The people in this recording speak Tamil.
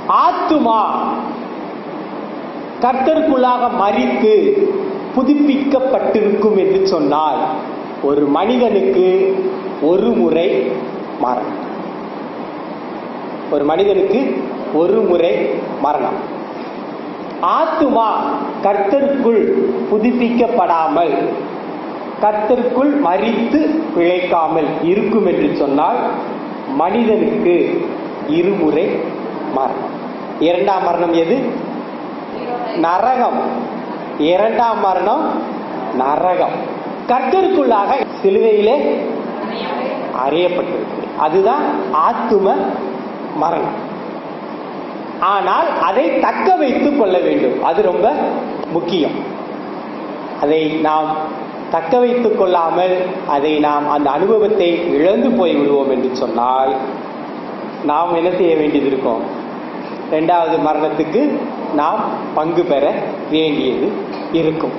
ஆத்துமா கர்த்தருக்குள்ளாக மரித்து புதுப்பிக்கப்பட்டிருக்கும் என்று சொன்னால் ஒரு மனிதனுக்கு ஒரு முறை மரணம். ஒரு மனிதனுக்கு ஒரு முறை மரணம். ஆத்துமா கர்த்தருக்குள் புதுப்பிக்கப்படாமல் கர்த்தருக்குள் மரித்து பிழைக்காமல் இருக்கும் என்று சொன்னால் மனிதனுக்கு இருமுறை மரணம். இரண்டாம் மரணம் எது? நரகம். இரண்டாம் மரணம் நரகம். கர்த்தருக்குள்ளாக சிலுவையிலே அறையப்பட்டிருக்கு. அதுதான் ஆத்தும மரணம். ஆனால் அதை தக்க வைத்துக் கொள்ள வேண்டும். அது ரொம்ப முக்கியம். அதை நாம் தக்க வைத்துக் கொள்ளாமல் அதை நாம் அந்த அனுபவத்தை இழந்து போய் விடுவோம் என்று சொன்னால் நாம் என்ன செய்ய வேண்டியது இருக்கும்? இரண்டாவது மரணத்துக்கு நாம் பங்கு பெற வேண்டியது இருக்கும்.